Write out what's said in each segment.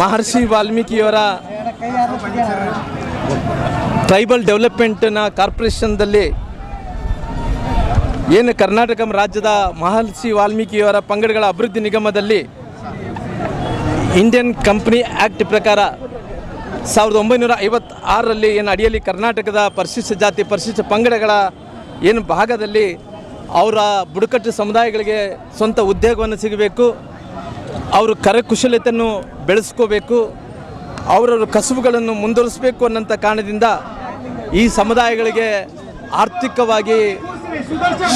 ಮಹರ್ಷಿ ವಾಲ್ಮೀಕಿಯವರ tribal ಡೆವಲಪ್ಮೆಂಟ್ನ ಕಾರ್ಪೊರೇಷನ್ದಲ್ಲಿ ಏನು ಕರ್ನಾಟಕ ರಾಜ್ಯದ ಮಹರ್ಷಿ ವಾಲ್ಮೀಕಿಯವರ ಪಂಗಡಗಳ ಅಭಿವೃದ್ಧಿ ನಿಗಮದಲ್ಲಿ ಇಂಡಿಯನ್ ಕಂಪನಿ ಆ್ಯಕ್ಟ್ ಪ್ರಕಾರ 1956ರಲ್ಲಿ ಏನು ಅಡಿಯಲ್ಲಿ ಕರ್ನಾಟಕದ ಪರಿಶಿಷ್ಟ ಜಾತಿ ಪರಿಶಿಷ್ಟ ಪಂಗಡಗಳ ಏನು ಭಾಗದಲ್ಲಿ ಅವರ ಬುಡಕಟ್ಟು ಸಮುದಾಯಗಳಿಗೆ ಸ್ವಂತ ಉದ್ಯೋಗವನ್ನು ಸಿಗಬೇಕು, ಅವರು ಕರಕುಶಲತೆಯನ್ನು ಬೆಳೆಸ್ಕೋಬೇಕು, ಅವರವರ ಕಸುಬುಗಳನ್ನು ಮುಂದುವರಿಸಬೇಕು ಅನ್ನೋಂಥ ಕಾರಣದಿಂದ ಈ ಸಮುದಾಯಗಳಿಗೆ ಆರ್ಥಿಕವಾಗಿ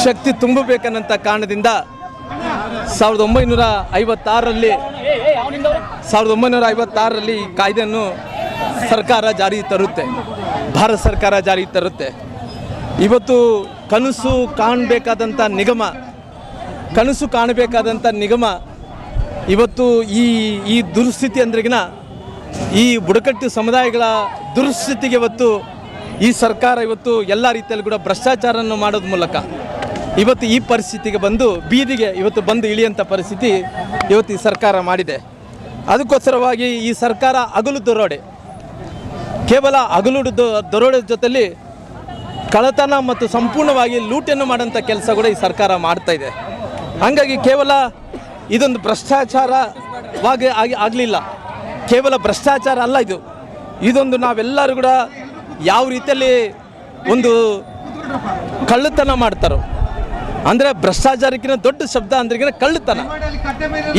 ಶಕ್ತಿ ತುಂಬಬೇಕನ್ನಂಥ ಕಾರಣದಿಂದ 1956ರಲ್ಲಿ ಈ ಕಾಯ್ದೆಯನ್ನು ಸರ್ಕಾರ ಜಾರಿ ತರುತ್ತೆ, ಭಾರತ ಸರ್ಕಾರ ಜಾರಿ ತರುತ್ತೆ. ಇವತ್ತು ಕನಸು ಕಾಣಬೇಕಾದಂಥ ನಿಗಮ ಇವತ್ತು ಈ ದುರ್ಸ್ಥಿತಿ ಅಂದ್ರೆಗಿನ ಈ ಬುಡಕಟ್ಟು ಸಮುದಾಯಗಳ ದುರ್ಸ್ಥಿತಿಗೆ ಇವತ್ತು ಈ ಸರ್ಕಾರ ಇವತ್ತು ಎಲ್ಲ ರೀತಿಯಲ್ಲಿ ಕೂಡ ಭ್ರಷ್ಟಾಚಾರವನ್ನು ಮಾಡೋದ್ರ ಮೂಲಕ ಇವತ್ತು ಈ ಪರಿಸ್ಥಿತಿಗೆ ಬೀದಿಗೆ ಇವತ್ತು ಬಂದು ಇಳಿಯುವಂಥ ಪರಿಸ್ಥಿತಿ ಇವತ್ತು ಈ ಸರ್ಕಾರ ಮಾಡಿದೆ. ಅದಕ್ಕೋಸ್ಕರವಾಗಿ ಈ ಸರ್ಕಾರ ಹಗಲು ದರೋಡೆ, ಕೇವಲ ಹಗಲು ದರೋಡೆ ಜೊತೆಯಲ್ಲಿ ಕಳ್ಳತನ ಮತ್ತು ಸಂಪೂರ್ಣವಾಗಿ ಲೂಟನ್ನು ಮಾಡೋಂಥ ಕೆಲಸ ಕೂಡ ಈ ಸರ್ಕಾರ ಮಾಡ್ತಾ ಇದೆ. ಹಾಗಾಗಿ ಕೇವಲ ಇದೊಂದು ಭ್ರಷ್ಟಾಚಾರವಾಗಿ ಆಗಲಿಲ್ಲ, ಕೇವಲ ಭ್ರಷ್ಟಾಚಾರ ಅಲ್ಲ, ಇದೊಂದು ನಾವೆಲ್ಲರೂ ಕೂಡ ಯಾವ ರೀತಿಯಲ್ಲಿ ಒಂದು ಕಳ್ಳತನ ಮಾಡ್ತಾರೋ, ಅಂದರೆ ಭ್ರಷ್ಟಾಚಾರಕ್ಕಿಂತ ದೊಡ್ಡ ಶಬ್ದ ಅಂದ್ರೆಗಿನ ಕಳ್ಳತನ.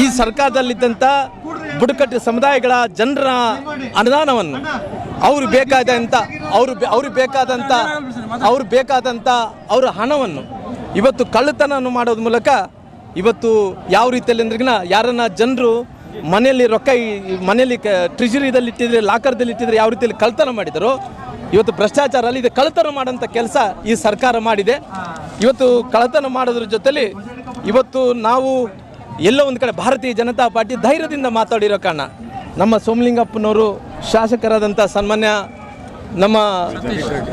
ಈ ಸರ್ಕಾರದಲ್ಲಿದ್ದಂಥ ಬುಡಕಟ್ಟು ಸಮುದಾಯಗಳ ಜನರ ಅನುದಾನವನ್ನು ಅವ್ರಿಗೆ ಬೇಕಾದಂಥ ಅವರ ಹಣವನ್ನು ಇವತ್ತು ಕಳ್ಳತನವನ್ನು ಮಾಡೋದ್ರ ಮೂಲಕ ಇವತ್ತು ಯಾವ ರೀತಿಯಲ್ಲಿ ಅಂದ್ರೆಗಿನ ಯಾರನ್ನ ಜನರು ಮನೆಯಲ್ಲಿ ರೊಕ್ಕ ಮನೆಯಲ್ಲಿ ಟ್ರೆಜರಿದಲ್ಲಿ ಇಟ್ಟಿದ್ರೆ, ಲಾಕರ್ದಲ್ಲಿ ಇಟ್ಟಿದ್ರೆ ಯಾವ ರೀತಿಯಲ್ಲಿ ಕಳ್ಳತನ ಮಾಡಿದರೋ ಇವತ್ತು ಭ್ರಷ್ಟಾಚಾರ ಅಲ್ಲಿ ಇದು ಕಳ್ಳತನ ಮಾಡೋಂಥ ಕೆಲಸ ಈ ಸರ್ಕಾರ ಮಾಡಿದೆ. ಇವತ್ತು ಕಳ್ಳತನ ಮಾಡೋದ್ರ ಜೊತೆಲಿ ಇವತ್ತು ನಾವು ಎಲ್ಲೋ ಒಂದು ಕಡೆ ಭಾರತೀಯ ಜನತಾ ಪಾರ್ಟಿ ಧೈರ್ಯದಿಂದ ಮಾತಾಡಿರೋ ಕಾರಣ ನಮ್ಮ ಸೋಮಲಿಂಗಪ್ಪನವರು, ಶಾಸಕರಾದಂಥ ಸನ್ಮಾನ್ಯ ನಮ್ಮ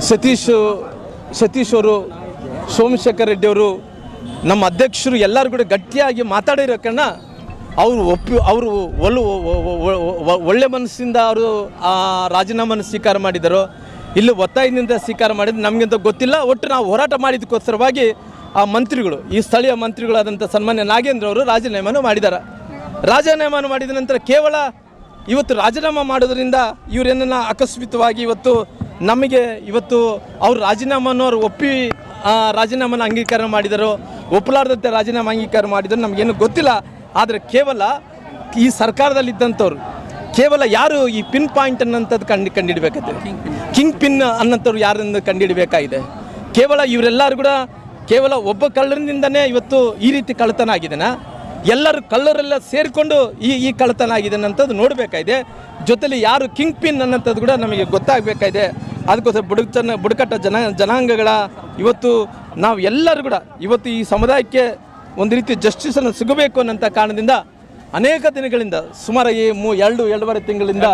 ಸತೀಶ್ ಅವರು, ಸೋಮಶೇಖರ್ ರೆಡ್ಡಿ ಅವರು, ನಮ್ಮ ಅಧ್ಯಕ್ಷರು ಎಲ್ಲರೂ ಕೂಡ ಗಟ್ಟಿಯಾಗಿ ಮಾತಾಡಿರೋ ಕಾರಣ ಅವರು ಒಳ್ಳೆ ಮನಸ್ಸಿಂದ ಅವರು ರಾಜೀನಾಮೆಯನ್ನು ಸ್ವೀಕಾರ ಮಾಡಿದರು. ಇಲ್ಲಿ ಒತ್ತಾಯದಿಂದ ಸ್ವೀಕಾರ ಮಾಡಿದ್ದು ನಮಗಿಂತ ಗೊತ್ತಿಲ್ಲ. ಒಟ್ಟು ನಾವು ಹೋರಾಟ ಮಾಡಿದ್ದಕ್ಕೋಸ್ಕರವಾಗಿ ಆ ಮಂತ್ರಿಗಳು, ಈ ಸ್ಥಳೀಯ ಮಂತ್ರಿಗಳಾದಂಥ ಸನ್ಮಾನ್ಯ ನಾಗೇಂದ್ರ ಅವರು ರಾಜೀನಾಮೆಯನ್ನು ಮಾಡಿದ್ದಾರೆ. ರಾಜೀನಾಮೆಯನ್ನು ಮಾಡಿದ ನಂತರ ಕೇವಲ ಇವತ್ತು ರಾಜೀನಾಮೆ ಮಾಡೋದ್ರಿಂದ ಇವರೇನನ್ನ ಅಕಸ್ಮಿತವಾಗಿ ನಮಗೆ ಅವರು ರಾಜೀನಾಮೆಯನ್ನು ಒಪ್ಪಿ ರಾಜೀನಾಮೆಯನ್ನು ಅಂಗೀಕಾರ ಮಾಡಿದರು, ಒಪ್ಪಲಾರ್ದಂತೆ ರಾಜೀನಾಮೆ ಅಂಗೀಕಾರ ಮಾಡಿದರು, ನಮಗೇನು ಗೊತ್ತಿಲ್ಲ. ಆದರೆ ಕೇವಲ ಈ ಸರ್ಕಾರದಲ್ಲಿದ್ದಂಥವ್ರು ಕೇವಲ ಯಾರು ಈ ಪಿನ್ ಪಾಯಿಂಟ್ ಅನ್ನೋಂಥದ್ದು ಕಂಡುಹಿಡಬೇಕಾಗಿದೆ, ಕಿಂಗ್ ಪಿನ್ ಅನ್ನೋಂಥವ್ರು ಯಾರನ್ನು ಕಂಡುಹಿಡಬೇಕಾಗಿದೆ. ಕೇವಲ ಇವರೆಲ್ಲರೂ ಕೂಡ ಕೇವಲ ಒಬ್ಬ ಕಳ್ಳರಿಂದನೇ ಇವತ್ತು ಈ ರೀತಿ ಕಳ್ಳತನ ಆಗಿದೆನಾ, ಎಲ್ಲರೂ ಕಳ್ಳರೆಲ್ಲ ಸೇರಿಕೊಂಡು ಈ ಕಳ್ಳತನ ಆಗಿದೆ ಅನ್ನೋಂಥದ್ದು ನೋಡಬೇಕಾಗಿದೆ. ಜೊತೆಲಿ ಯಾರು ಕಿಂಗ್ ಪಿನ್ ಅನ್ನೋಂಥದ್ದು ಕೂಡ ನಮಗೆ ಗೊತ್ತಾಗಬೇಕಾಗಿದೆ. ಅದಕ್ಕೋಸ್ಕರ ಬುಡಕಟ್ಟ ಜನಾಂಗಗಳ ಇವತ್ತು ನಾವು ಎಲ್ಲರೂ ಕೂಡ ಇವತ್ತು ಈ ಸಮುದಾಯಕ್ಕೆ ಒಂದು ರೀತಿ ಜಸ್ಟಿಸನ್ನು ಸಿಗಬೇಕು ಅನ್ನೋಂಥ ಕಾರಣದಿಂದ ಅನೇಕ ದಿನಗಳಿಂದ ಸುಮಾರು ಈ 2.5 ತಿಂಗಳಿಂದ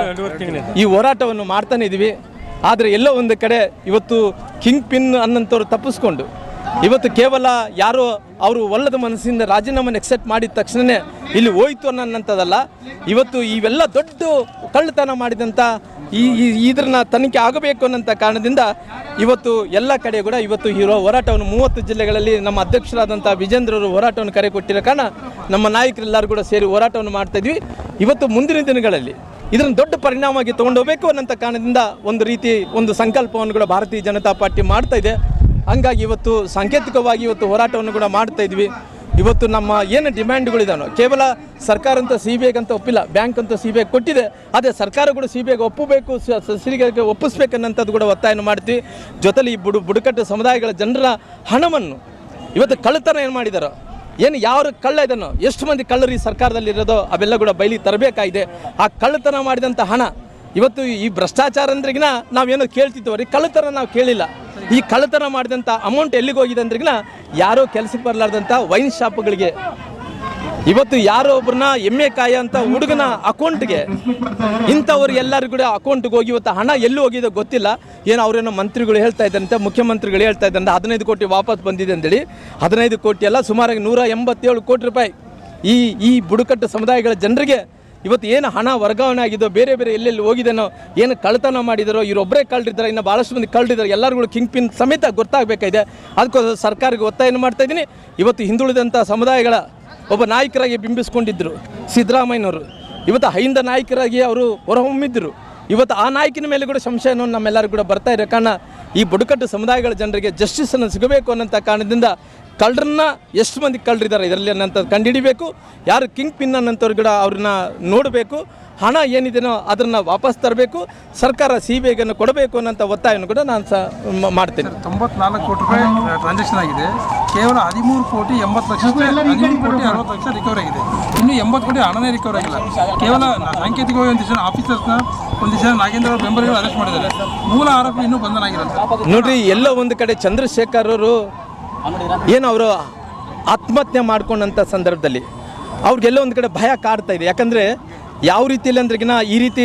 ಈ ಹೋರಾಟವನ್ನು ಮಾಡ್ತಾನೆ ಇದ್ದೀವಿ. ಆದರೆ ಎಲ್ಲೋ ಒಂದು ಕಡೆ ಇವತ್ತು ಕಿಂಗ್ ಪಿನ್ ಅನ್ನೋಂಥವ್ರು ತಪ್ಪಿಸ್ಕೊಂಡು ಇವತ್ತು ಕೇವಲ ಯಾರೋ ಅವರು ಒಲ್ಲದ ಮನಸ್ಸಿಂದ ರಾಜೀನಾಮೆಯನ್ನು ಎಕ್ಸೆಪ್ಟ್ ಮಾಡಿದ ತಕ್ಷಣವೇ ಇಲ್ಲಿ ಹೋಯ್ತು ಅನ್ನೋಂಥದ್ದಲ್ಲ. ಇವತ್ತು ಇವೆಲ್ಲ ದೊಡ್ಡ ಕಳ್ಳತನ ಮಾಡಿದಂಥ ಇದನ್ನ ತನಿಖೆ ಆಗಬೇಕು ಅನ್ನೋಂಥ ಕಾರಣದಿಂದ ಇವತ್ತು ಎಲ್ಲ ಕಡೆ ಕೂಡ ಇವತ್ತು ಹೋರಾಟವನ್ನು 30 ಜಿಲ್ಲೆಗಳಲ್ಲಿ ನಮ್ಮ ಅಧ್ಯಕ್ಷರಾದಂಥ ವಿಜೇಂದ್ರವರು ಹೋರಾಟವನ್ನು ಕರೆ ಕೊಟ್ಟಿರೋ ಕಾರಣ ನಮ್ಮ ನಾಯಕರೆಲ್ಲರೂ ಕೂಡ ಸೇರಿ ಹೋರಾಟವನ್ನು ಮಾಡ್ತಾಯಿದ್ವಿ. ಇವತ್ತು ಮುಂದಿನ ದಿನಗಳಲ್ಲಿ ಇದನ್ನು ದೊಡ್ಡ ಪರಿಣಾಮವಾಗಿ ತೊಗೊಂಡೋಗ್ಬೇಕು ಅನ್ನೋಂಥ ಕಾರಣದಿಂದ ಒಂದು ಸಂಕಲ್ಪವನ್ನು ಕೂಡ ಭಾರತೀಯ ಜನತಾ ಪಾರ್ಟಿ ಮಾಡ್ತಾ ಇದೆ. ಹಂಗಾಗಿ ಇವತ್ತು ಸಾಂಕೇತಿಕವಾಗಿ ಹೋರಾಟವನ್ನು ಕೂಡ ಮಾಡ್ತಾ ಇದ್ವಿ. ಇವತ್ತು ನಮ್ಮ ಏನು ಡಿಮ್ಯಾಂಡ್ಗಳಿದಾನೋ ಕೇವಲ ಸರ್ಕಾರ ಅಂತ CBI ಅಂತ ಒಪ್ಪಿಲ್ಲ, ಬ್ಯಾಂಕ್ ಅಂತ CBI ಕೊಟ್ಟಿದೆ, ಅದೇ ಸರ್ಕಾರ ಕೂಡ CBI ಒಪ್ಪಬೇಕು, ಸಿರಿಗೆಗೆ ಒಪ್ಪಿಸ್ಬೇಕನ್ನಂಥದ್ದು ಕೂಡ ಒತ್ತಾಯವನ್ನು ಮಾಡ್ತೀವಿ. ಜೊತೆಲಿ ಈ ಬುಡಕಟ್ಟು ಸಮುದಾಯಗಳ ಜನರ ಹಣವನ್ನು ಇವತ್ತು ಕಳ್ಳತನ ಏನು ಮಾಡಿದಾರೋ, ಏನು ಯಾವ ಕಳ್ಳ ಇದನ್ನು ಎಷ್ಟು ಮಂದಿ ಕಳ್ಳರು ಈ ಸರ್ಕಾರದಲ್ಲಿರೋದೋ ಅವೆಲ್ಲ ಕೂಡ ಬಯಲಿ ತರಬೇಕಾಗಿದೆ. ಆ ಕಳ್ಳತನ ಮಾಡಿದಂಥ ಹಣ ಇವತ್ತು ಈ ಭ್ರಷ್ಟಾಚಾರ ಅಂದ್ರೆಗಿನ ನಾವೇನೋ ಕೇಳ್ತಿದ್ದೀವಿ, ಕಳ್ಳತನ ನಾವು ಕೇಳಿಲ್ಲ. ಈ ಕಳ್ಳತನ ಮಾಡಿದಂಥ ಅಮೌಂಟ್ ಎಲ್ಲಿಗೆ ಹೋಗಿದೆ ಅಂದ್ರೆಗಿನ ಯಾರೋ ಕೆಲಸಕ್ಕೆ ಬರಲಾರ್ದಂಥ ವೈನ್ ಶಾಪ್ಗಳಿಗೆ, ಇವತ್ತು ಯಾರೋ ಒಬ್ಬರನ್ನ ಎಮ್ಮೆ ಕಾಯ ಅಂತ ಹುಡುಗನ ಅಕೌಂಟ್ಗೆ, ಇಂಥವ್ರು ಎಲ್ಲರಿಗೂ ಕೂಡ ಅಕೌಂಟ್ಗೆ ಹೋಗಿ ಇವತ್ತು ಹಣ ಎಲ್ಲಿ ಹೋಗಿದೆ ಗೊತ್ತಿಲ್ಲ. ಏನು ಅವರೇನೋ ಮಂತ್ರಿಗಳು ಹೇಳ್ತಾ ಇದ್ದಂತೆ, ಮುಖ್ಯಮಂತ್ರಿಗಳು ಹೇಳ್ತಾ ಇದ್ದಂತೆ 15 ಕೋಟಿ ವಾಪಸ್ ಬಂದಿದೆ ಅಂತೇಳಿ. 15 ಕೋಟಿ ಅಲ್ಲ, ಸುಮಾರಾಗಿ 187 ಕೋಟಿ ರೂಪಾಯಿ ಈ ಬುಡಕಟ್ಟು ಸಮುದಾಯಗಳ ಜನರಿಗೆ ಇವತ್ತು ಏನು ಹಣ ವರ್ಗಾವಣೆ ಆಗಿದೋ ಬೇರೆ ಬೇರೆ ಎಲ್ಲೆಲ್ಲಿ ಹೋಗಿದೆನೋ ಏನು ಕಳ್ತನ ಮಾಡಿದಾರೋ ಇವರೊಬ್ಬರೇ ಕಳ್ಳಿದ್ದಾರೆ, ಇನ್ನು ಭಾಳಷ್ಟು ಮಂದಿ ಕಳ್ಳಿದ್ದಾರೆ, ಎಲ್ಲರಿಗೂ ಕಿಂಗ್ ಪಿನ್ ಸಮೇತ ಗೊತ್ತಾಗಬೇಕಾಗಿದೆ. ಅದಕ್ಕೋಸ್ಕರ ಸರ್ಕಾರಕ್ಕೆ ಒತ್ತಾಯನ ಮಾಡ್ತಾ ಇದ್ದೀನಿ. ಇವತ್ತು ಹಿಂದುಳಿದಂಥ ಸಮುದಾಯಗಳ ಒಬ್ಬ ನಾಯಕರಾಗಿ ಬಿಂಬಿಸ್ಕೊಂಡಿದ್ದರು ಸಿದ್ದರಾಮಯ್ಯನವರು. ಇವತ್ತು ಹೈಂದ ನಾಯಕರಾಗಿ ಅವರು ಹೊರಹೊಮ್ಮಿದ್ದರು. ಇವತ್ತು ಆ ನಾಯಕನ ಮೇಲೆ ಕೂಡ ಸಂಶಯನೂ ನಮ್ಮೆಲ್ಲರಿಗೂ ಕೂಡ ಬರ್ತಾ ಇರೋ ಕಾರಣ ಈ ಬುಡಕಟ್ಟು ಸಮುದಾಯಗಳ ಜನರಿಗೆ ಜಸ್ಟಿಸನ್ನು ಸಿಗಬೇಕು ಅನ್ನೋಂಥ ಕಾರಣದಿಂದ ಕಳ್ಳರನ್ನ ಎಷ್ಟು ಮಂದಿ ಕಳ್ಳರಿದ್ದಾರೆ ಇದರಲ್ಲಿ ಅನ್ನೋಂಥದ್ದು ಕಂಡುಹಿಡಿಬೇಕು. ಯಾರು ಕಿಂಗ್ ಪಿನ್ ಅನ್ನೋಂಥವ್ರು ಕೂಡ ಅವ್ರನ್ನ ನೋಡಬೇಕು. ಹಣ ಏನಿದೆಯೋ ಅದನ್ನು ವಾಪಸ್ ತರಬೇಕು. ಸರ್ಕಾರ CBIಗೆ ಕೊಡಬೇಕು ಅನ್ನೋಂಥ ಒತ್ತಾಯವನ್ನು ಕೂಡ ನಾನು ಮಾಡ್ತೇನೆ. 94 ಕೋಟಿ ರೂಪಾಯಿ ಟ್ರಾನ್ಸಾಕ್ಷನ್ ಆಗಿದೆ. ಕೇವಲ 13 ಕೋಟಿ 80 ಲಕ್ಷ, 13 ಕೋಟಿ 60 ಲಕ್ಷ ರಿಕವರ್ ಆಗಿದೆ. ಇನ್ನು 80 ಕೋಟಿ ಹಣನೇ ರಿಕವರ್ ಆಗಿಲ್ಲ. ಕೇವಲ ಸಾಂಕೇತಿಕವಾಗಿ ಒಂದಿಷ್ಟು ಜನ ಆಫೀಸರ್ಸ್ನ, ಒಂದಿಷ್ಟು ಜನ ನಾಗೇಂದ್ರ ಅವರ ಬೆಂಬಲಿಗರು ಅರೆಸ್ಟ್ ಮಾಡಿದ್ದಾರೆ. ಮೂಲ ಆರೋಪಿ ಇನ್ನೂ ಬಂಧನ ಆಗಿರಲ್ಲ. ನೋಡ್ರಿ, ಎಲ್ಲೋ ಒಂದು ಕಡೆ ಚಂದ್ರಶೇಖರ್ ಅವರು ಏನು ಅವರು ಆತ್ಮಹತ್ಯೆ ಮಾಡ್ಕೊಂಡಂಥ ಸಂದರ್ಭದಲ್ಲಿ ಅವ್ರಿಗೆಲ್ಲೋ ಒಂದು ಕಡೆ ಭಯ ಕಾಡ್ತಾ ಇದೆ. ಯಾಕಂದರೆ ಯಾವ ರೀತಿಯಲ್ಲಿ ಅಂದ್ರೆಗಿನ ಈ ರೀತಿ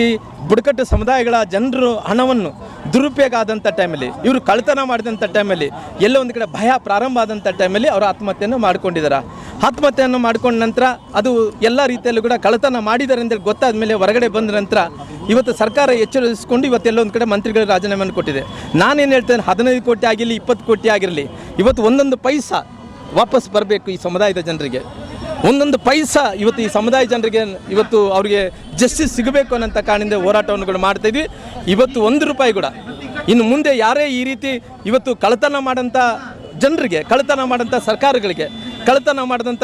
ಬುಡಕಟ್ಟು ಸಮುದಾಯಗಳ ಜನರು ಹಣವನ್ನು ದುರುಪಯೋಗ ಆದಂಥ ಟೈಮಲ್ಲಿ, ಇವರು ಕಳ್ತನ ಮಾಡಿದಂಥ ಟೈಮಲ್ಲಿ ಎಲ್ಲೋ ಒಂದು ಕಡೆ ಭಯ ಪ್ರಾರಂಭ ಆದಂಥ ಟೈಮಲ್ಲಿ ಅವರು ಆತ್ಮಹತ್ಯೆಯನ್ನು ಮಾಡ್ಕೊಂಡಿದ್ದಾರೆ. ಆತ್ಮಹತ್ಯೆಯನ್ನು ಮಾಡ್ಕೊಂಡ ನಂತರ ಅದು ಎಲ್ಲ ರೀತಿಯಲ್ಲೂ ಕೂಡ ಕಳ್ತನ ಮಾಡಿದ್ದಾರೆ ಅಂತೇಳಿ ಗೊತ್ತಾದ ಮೇಲೆ ಹೊರಗಡೆ ಬಂದ ನಂತರ ಇವತ್ತು ಸರ್ಕಾರ ಎಚ್ಚರಿಸಿಕೊಂಡು ಇವತ್ತೆಲ್ಲ ಒಂದು ಕಡೆ ಮಂತ್ರಿಗಳು ರಾಜೀನಾಮೆಯನ್ನು ಕೊಟ್ಟಿದೆ. ನಾನೇನು ಹೇಳ್ತೇನೆ, 15 ಕೋಟಿ ಆಗಿರಲಿ 20 ಕೋಟಿ ಆಗಿರಲಿ, ಇವತ್ತು ಒಂದೊಂದು ಪೈಸಾ ವಾಪಸ್ ಬರಬೇಕು ಈ ಸಮುದಾಯದ ಜನರಿಗೆ. ಒಂದೊಂದು ಪೈಸಾ ಇವತ್ತು ಈ ಸಮುದಾಯ ಜನರಿಗೆ ಇವತ್ತು ಅವರಿಗೆ ಜಸ್ಟಿಸ್ ಸಿಗಬೇಕು ಅನ್ನೋಂಥ ಕಾರಣದಿಂದ ಹೋರಾಟವನ್ನು ಕೂಡ ಮಾಡ್ತಾಯಿದ್ವಿ. ಇವತ್ತು 1 ರೂಪಾಯಿ ಕೂಡ ಇನ್ನು ಮುಂದೆ ಯಾರೇ ಈ ರೀತಿ ಇವತ್ತು ಕಳ್ತನ ಮಾಡೋಂಥ ಜನರಿಗೆ, ಕಳ್ತನ ಮಾಡೋಂಥ ಸರ್ಕಾರಗಳಿಗೆ, ಕಳ್ತನ ಮಾಡಿದಂಥ